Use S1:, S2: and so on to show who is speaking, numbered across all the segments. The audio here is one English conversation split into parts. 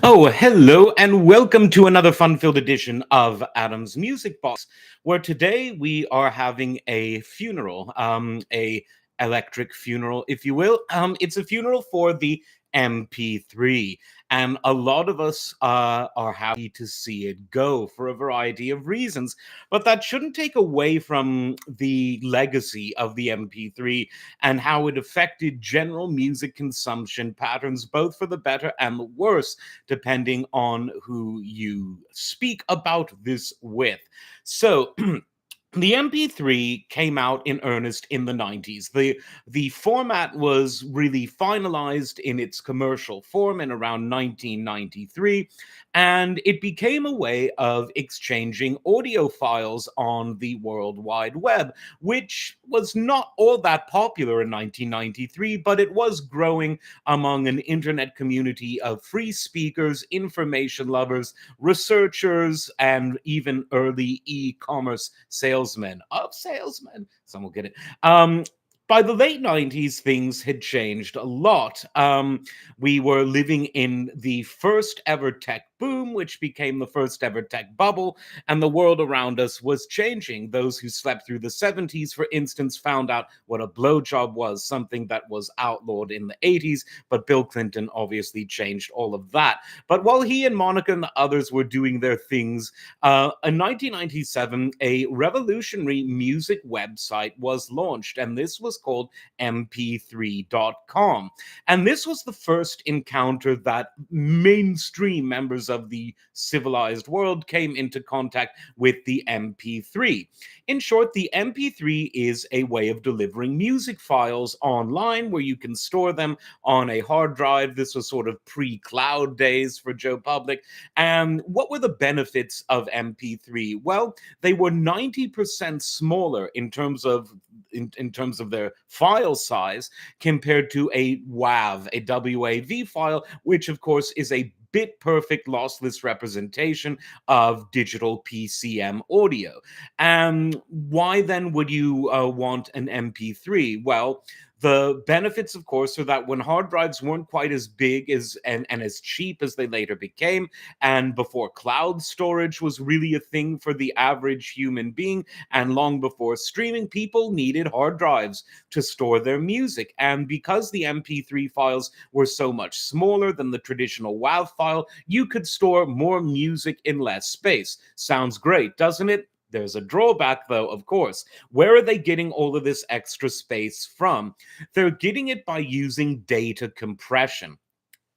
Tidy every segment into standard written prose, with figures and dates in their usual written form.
S1: Oh, hello, and welcome to another fun-filled edition of Adam's Music Box, where today we are having a funeral, a electric funeral, if you will. It's a funeral for the MP3, and a lot of us are happy to see it go for a variety of reasons. But that shouldn't take away from the legacy of the MP3 and how it affected general music consumption patterns, both for the better and the worse depending on who you speak about this with. So, the MP3 came out in earnest in the 90s. The format was really finalized in its commercial form in around 1993, and it became a way of exchanging audio files on the World Wide Web, which was not all that popular in 1993, but it was growing among an internet community of free speakers, information lovers, researchers, and even early e-commerce salesmen. Some will get it. By the late 90s, things had changed a lot. We were living in the first ever tech boom, which became the first ever tech bubble, and the world around us was changing. Those who slept through the 70s, for instance, found out what a blowjob was, something that was outlawed in the 80s, but Bill Clinton obviously changed all of that. But while he and Monica and the others were doing their things, in 1997, a revolutionary music website was launched, and this was called mp3.com. And this was the first encounter that mainstream members of the civilized world came into contact with the MP3. In short, the MP3 is a way of delivering music files online where you can store them on a hard drive. This was sort of pre-cloud days for Joe Public. And what were the benefits of MP3? Well, they were 90% smaller in terms of their file size compared to a WAV file, which of course is a bit perfect lossless representation of digital PCM audio. And why then would you want an MP3? Well, the benefits, of course, are that when hard drives weren't quite as big and as cheap as they later became, and before cloud storage was really a thing for the average human being, and long before streaming, people needed hard drives to store their music. And because the MP3 files were so much smaller than the traditional WAV file, you could store more music in less space. Sounds great, doesn't it? There's a drawback, though, of course. Where are they getting all of this extra space from? They're getting it by using data compression.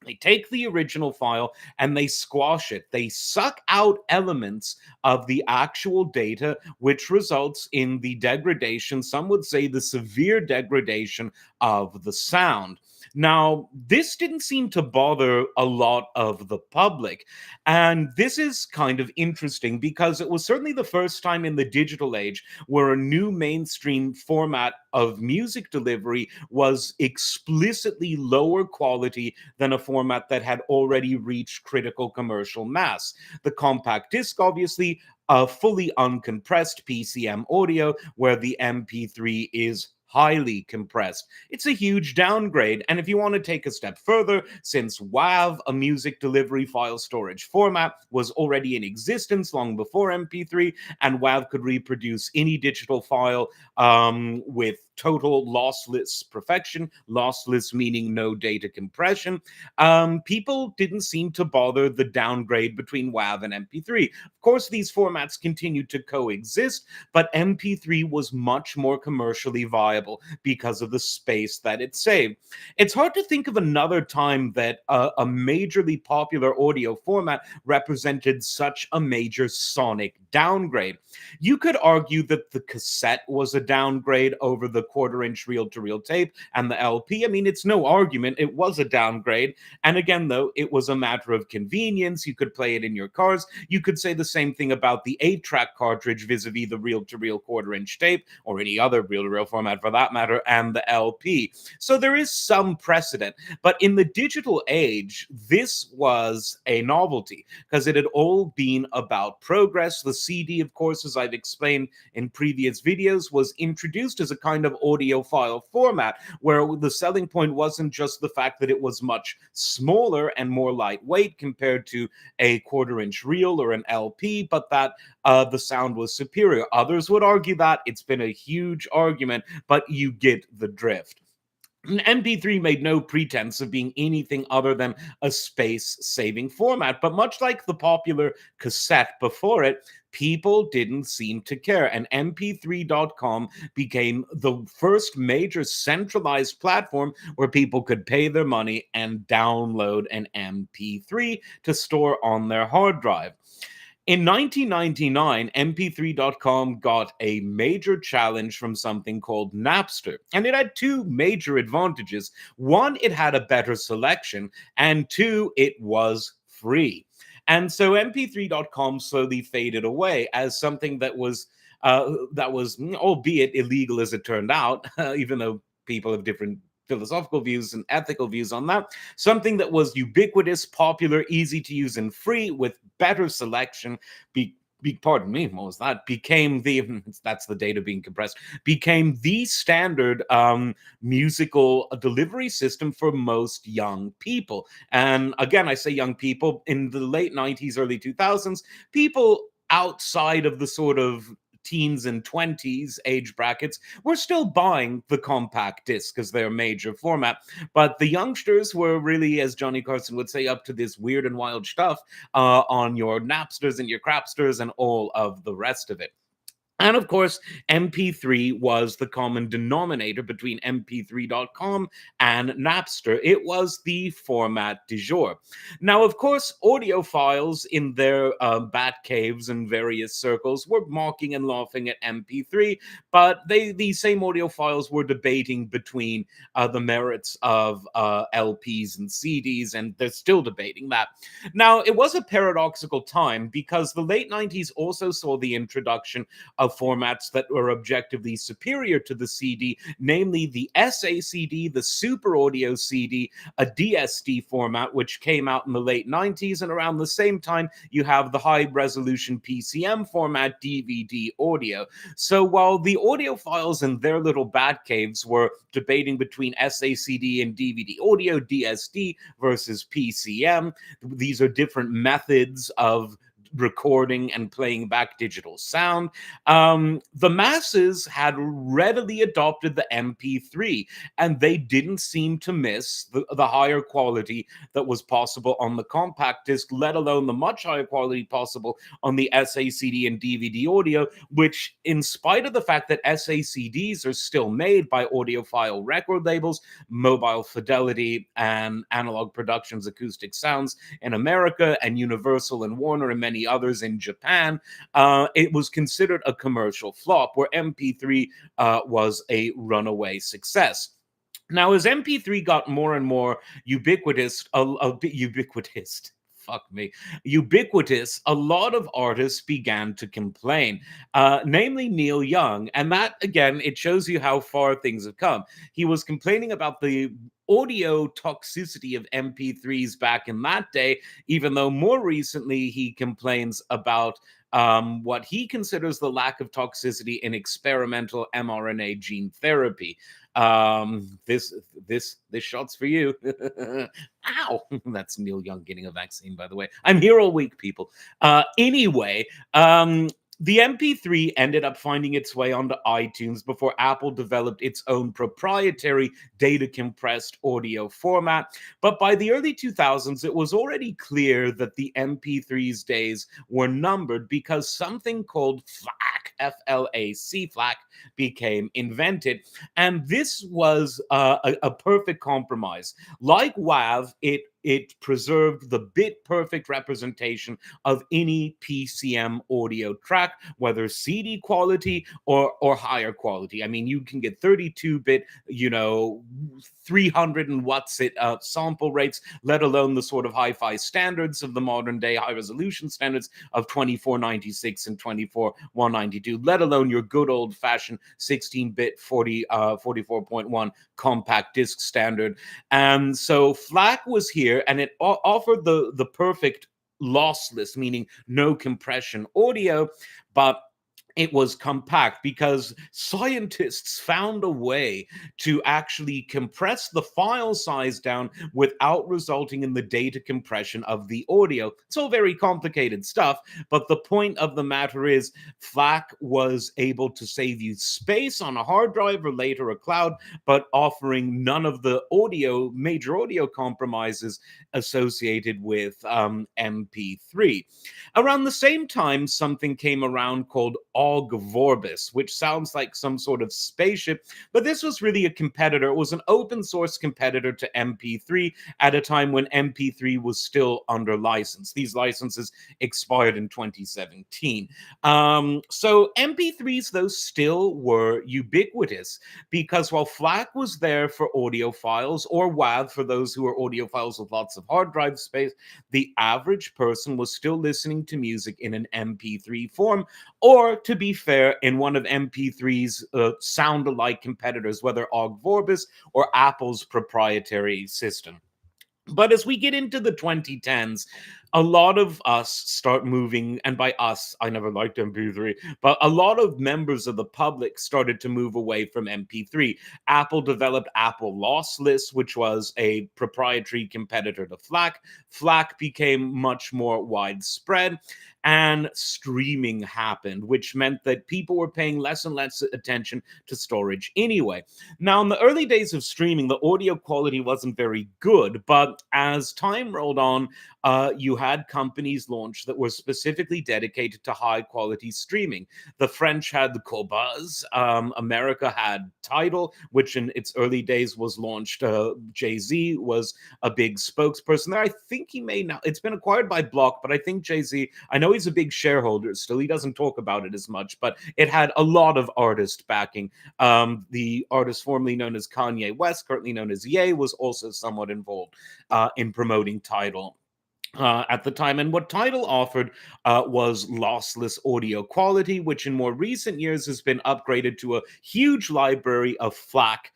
S1: They take the original file and they squash it. They suck out elements of the actual data, which results in the degradation, some would say the severe degradation of the sound. Now, this didn't seem to bother a lot of the public. And this is kind of interesting because it was certainly the first time in the digital age where a new mainstream format of music delivery was explicitly lower quality than a format that had already reached critical commercial mass. The compact disc, obviously, a fully uncompressed PCM audio, where the MP3 is highly compressed. It's a huge downgrade. And if you want to take a step further, since WAV, a music delivery file storage format, was already in existence long before MP3, and WAV could reproduce any digital file with total lossless perfection, lossless meaning no data compression, people didn't seem to bother the downgrade between WAV and MP3. Of course, these formats continued to coexist, but MP3 was much more commercially viable because of the space that it saved. It's hard to think of another time that a majorly popular audio format represented such a major sonic downgrade. You could argue that the cassette was a downgrade over the quarter-inch reel-to-reel tape and the LP. I mean, it's no argument, it was a downgrade. And again, though, it was a matter of convenience. You could play it in your cars. You could say the same thing about the 8-track cartridge vis-a-vis the reel-to-reel quarter-inch tape, or any other reel-to-reel format for that matter, and the LP. So there is some precedent. But in the digital age, this was a novelty because it had all been about progress. The CD, of course, as I've explained in previous videos, was introduced as a kind of audiophile format, where the selling point wasn't just the fact that it was much smaller and more lightweight compared to a quarter-inch reel or an LP, but that the sound was superior. Others would argue that. It's been a huge argument, but you get the drift. MP3 made no pretense of being anything other than a space saving format, but much like the popular cassette before it, people didn't seem to care. And MP3.com became the first major centralized platform where people could pay their money and download an MP3 to store on their hard drive. In 1999, MP3.com got a major challenge from something called Napster, and it had two major advantages. One, it had a better selection, and two, it was free. And so MP3.com slowly faded away as something that was, albeit illegal as it turned out, even though people have different philosophical views and ethical views on that, something that was ubiquitous, popular, easy to use, and free with better selection. Pardon me, what was that? Became the that's the data being compressed. Became the standard musical delivery system for most young people. And again, I say young people in the late 90s, early 2000s, people outside of the sort of teens and 20s age brackets were still buying the compact disc as their major format. But the youngsters were really, as Johnny Carson would say, up to this weird and wild stuff on your Napsters and your Crapsters and all of the rest of it. And of course, MP3 was the common denominator between MP3.com and Napster. It was the format du jour. Now, of course, audiophiles in their bat caves and various circles were mocking and laughing at MP3, but these same audiophiles were debating between the merits of LPs and CDs, and they're still debating that. Now, it was a paradoxical time because the late 90s also saw the introduction of formats that were objectively superior to the CD, namely the SACD, the Super Audio CD, a DSD format, which came out in the late 90s. And around the same time, you have the high resolution PCM format, DVD audio. So while the audiophiles in their little bat caves were debating between SACD and DVD audio, DSD versus PCM, these are different methods of recording and playing back digital sound. The masses had readily adopted the MP3, and they didn't seem to miss the higher quality that was possible on the compact disc, let alone the much higher quality possible on the SACD and DVD audio, which, in spite of the fact that SACDs are still made by audiophile record labels, Mobile Fidelity and Analog Productions Acoustic Sounds in America, and Universal and Warner and many others in Japan, it was considered a commercial flop, where MP3 was a runaway success. Now, as MP3 got more and more ubiquitous, fuck me, ubiquitous, a lot of artists began to complain, namely Neil Young. And that, again, it shows you how far things have come. He was complaining about the audio toxicity of MP3s back in that day, even though more recently he complains about what he considers the lack of toxicity in experimental mRNA gene therapy. This shot's for you. Ow! That's Neil Young getting a vaccine, by the way. I'm here all week, people. Anyway, the MP3 ended up finding its way onto iTunes before Apple developed its own proprietary data compressed audio format. But by the early 2000s, it was already clear that the MP3's days were numbered because something called FLAC, F-L-A-C, FLAC, became invented. And this was a perfect compromise. Like WAV, it preserved the bit perfect representation of any PCM audio track, whether CD quality or higher quality. I mean, you can get 32-bit, 300 and what's it sample rates, let alone the sort of hi-fi standards of the modern day high resolution standards of 2496 and 24192, let alone your good old fashioned 16-bit 44.1 compact disc standard. And so FLAC was here, and it offered the perfect lossless, meaning no compression audio, but it was compact because scientists found a way to actually compress the file size down without resulting in the data compression of the audio. It's all very complicated stuff, but the point of the matter is FLAC was able to save you space on a hard drive or later a cloud, but offering none of the major audio compromises associated with MP3. Around the same time, something came around called Og Vorbis, which sounds like some sort of spaceship, but this was really a competitor. It was an open source competitor to MP3 at a time when MP3 was still under license. These licenses expired in 2017. So MP3s, though, still were ubiquitous because while FLAC was there for audio files, or WAV for those who are audiophiles with lots of hard drive space, the average person was still listening to music in an MP3 form, or to be fair, in one of MP3's sound alike competitors, whether Og Vorbis or Apple's proprietary system. But as we get into the 2010s, a lot of us start moving, and by us, I never liked MP3, but a lot of members of the public started to move away from MP3. Apple developed Apple Lossless, which was a proprietary competitor to FLAC. FLAC became much more widespread, and streaming happened, which meant that people were paying less and less attention to storage anyway. Now, in the early days of streaming, the audio quality wasn't very good, but as time rolled on, you had companies launch that were specifically dedicated to high quality streaming. The French had the Cobuzz, America had Tidal, which in its early days was launched. Jay-Z was a big spokesperson there. I think he may now, it's been acquired by Block, but I think Jay-Z, I know he's a big shareholder still. He doesn't talk about it as much, but it had a lot of artist backing. The artist formerly known as Kanye West, currently known as Ye, was also somewhat involved in promoting Tidal at the time. And what Tidal offered was lossless audio quality, which in more recent years has been upgraded to a huge library of FLAC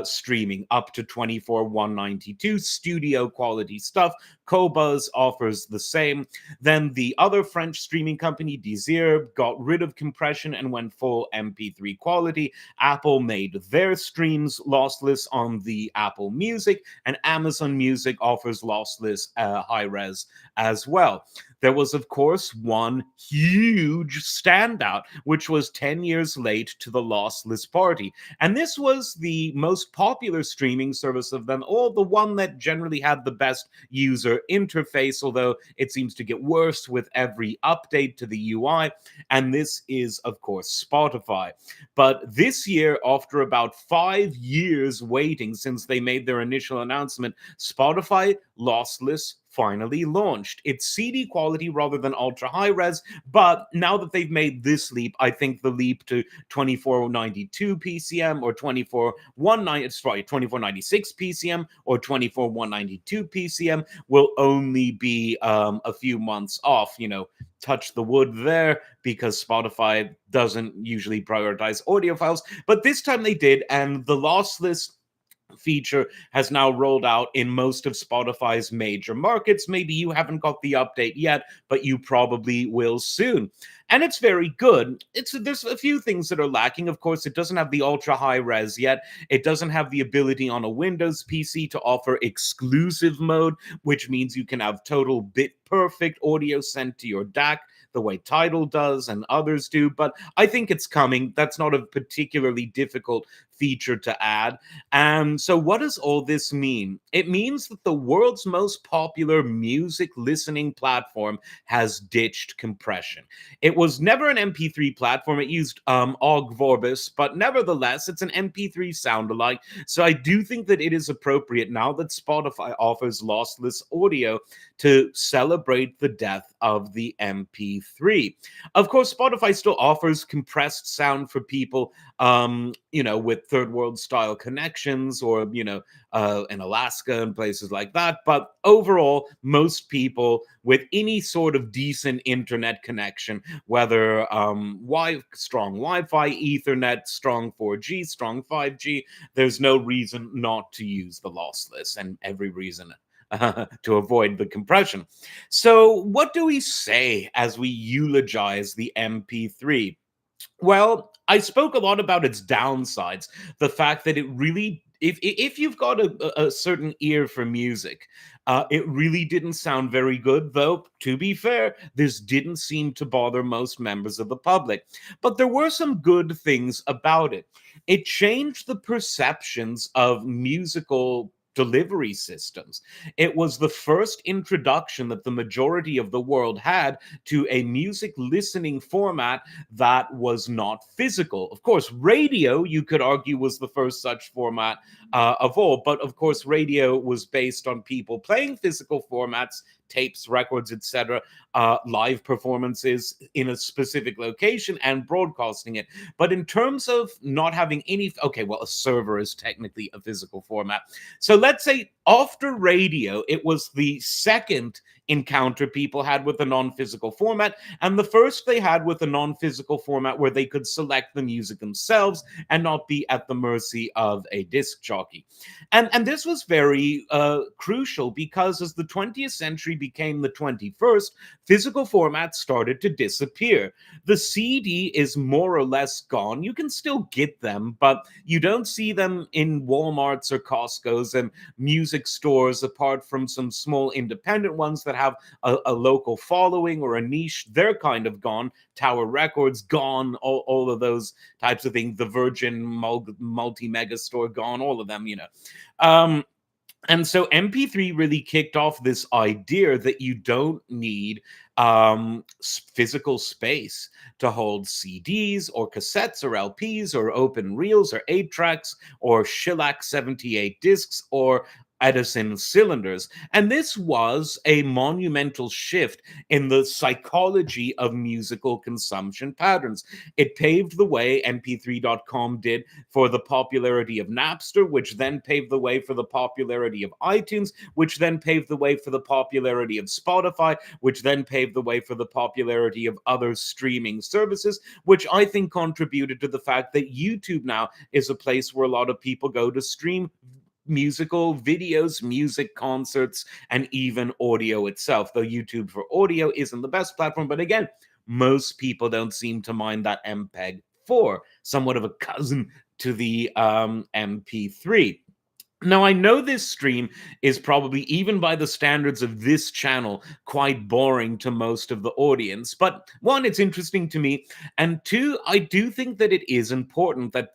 S1: streaming up to 24,192 studio quality stuff. Qobuz offers the same. Then the other French streaming company, Desir, got rid of compression and went full MP3 quality. Apple made their streams lossless on the Apple Music, and Amazon Music offers lossless high res as well. There was, of course, one huge standout, which was 10 years late to the lossless party. And this was the most popular streaming service of them all, the one that generally had the best user interface, although it seems to get worse with every update to the UI. And this is, of course, Spotify. But this year, after about 5 years waiting since they made their initial announcement, Spotify lossless finally launched. It's CD quality rather than ultra high res, but now that they've made this leap, I think the leap to 2492 PCM or 2496 PCM or 24192 PCM will only be a few months off. Touch the wood there, because Spotify doesn't usually prioritize audio files, but this time they did, and the lossless feature has now rolled out in most of Spotify's major markets. Maybe you haven't got the update yet, but you probably will soon. And it's very good. There's a few things that are lacking. Of course, it doesn't have the ultra high res yet. It doesn't have the ability on a Windows PC to offer exclusive mode, which means you can have total bit perfect audio sent to your DAC the way Tidal does and others do, but I think it's coming. That's not a particularly difficult feature to add. And so what does all this mean? It means that the world's most popular music listening platform has ditched compression. It was never an MP3 platform. It used Og Vorbis, but nevertheless, it's an MP3 sound alike. So I do think that it is appropriate, now that Spotify offers lossless audio, to celebrate the death of the MP3. Of course, Spotify still offers compressed sound for people, with third world style connections, or, in Alaska and places like that. But overall, most people with any sort of decent internet connection, whether strong Wi-Fi, Ethernet, strong 4G, strong 5G, there's no reason not to use the lossless, and every reason to avoid the compression. So, what do we say as we eulogize the MP3? Well, I spoke a lot about its downsides. The fact that it really, if you've got a certain ear for music, it really didn't sound very good. Though, to be fair, this didn't seem to bother most members of the public. But there were some good things about it. It changed the perceptions of musical delivery systems. It was the first introduction that the majority of the world had to a music listening format that was not physical. Of course, radio, you could argue, was the first such format of all, but of course, radio was based on people playing physical formats, tapes, records, etc., live performances in a specific location and broadcasting it. But in terms of not having any, okay, well, a server is technically a physical format. So let's say after radio, it was the second encounter people had with a non-physical format, and the first they had with a non-physical format where they could select the music themselves and not be at the mercy of a disc jockey. And this was very crucial because as the 20th century became the 21st, physical formats started to disappear. The CD is more or less gone. You can still get them, but you don't see them in Walmarts or Costco's and music stores, apart from some small independent ones that have a local following or a niche. They're kind of gone. Tower Records gone. All of those types of things. The Virgin multi mega store gone. All of them, you know. Um, and so MP3 really kicked off this idea that you don't need physical space to hold CDs or cassettes or LPs or open reels or 8 tracks or shellac 78 discs or Edison cylinders. And this was a monumental shift in the psychology of musical consumption patterns. It paved the way, mp3.com did, for the popularity of Napster, which then paved the way for the popularity of iTunes, which then paved the way for the popularity of Spotify, which then paved the way for the popularity of other streaming services, which I think contributed to the fact that YouTube now is a place where a lot of people go to stream musical videos, music concerts, and even audio itself. Though YouTube for audio isn't the best platform, but again, most people don't seem to mind that MPEG 4, somewhat of a cousin to the MP3. Now, I know this stream is probably, even by the standards of this channel, quite boring to most of the audience. But one, it's interesting to me. And two, I do think that it is important that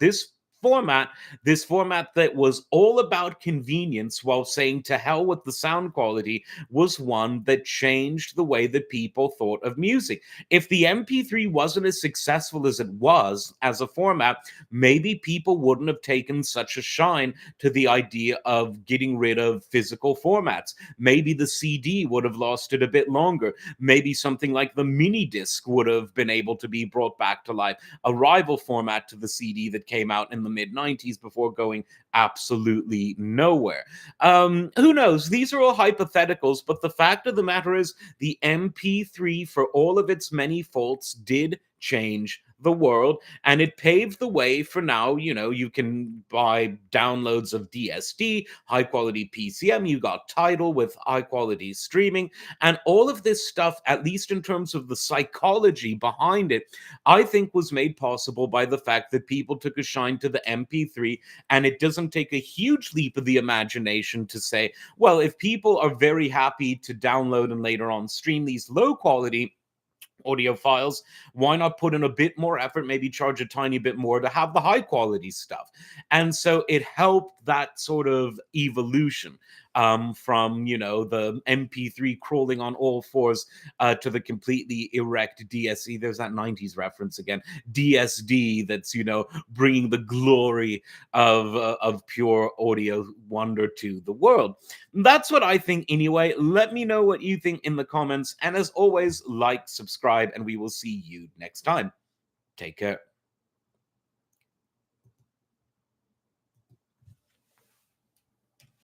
S1: format, this format that was all about convenience while saying to hell with the sound quality, was one that changed the way that people thought of music. If the MP3 wasn't as successful as it was as a format, maybe people wouldn't have taken such a shine to the idea of getting rid of physical formats. Maybe the CD would have lasted a bit longer. Maybe something like the mini disc would have been able to be brought back to life, a rival format to the CD that came out in the mid 90s before going absolutely nowhere. Who knows? These are all hypotheticals, but the fact of the matter is the MP3, for all of its many faults, did change the world, and it paved the way for now. You know, you can buy downloads of DSD, high quality PCM, you got Tidal with high quality streaming, and all of this stuff, at least in terms of the psychology behind it, I think was made possible by the fact that people took a shine to the MP3. And it doesn't take a huge leap of the imagination to say, well, if people are very happy to download and later on stream these low quality audio files, why not put in a bit more effort, maybe charge a tiny bit more to have the high quality stuff? And so it helped that sort of evolution, from, you know, the MP3 crawling on all fours to the completely erect DSE. There's that 90s reference again, DSD, that's, you know, bringing the glory of pure audio wonder to the world. That's what I think anyway. Let me know what you think in the comments. And as always, like, subscribe, and we will see you next time. Take care.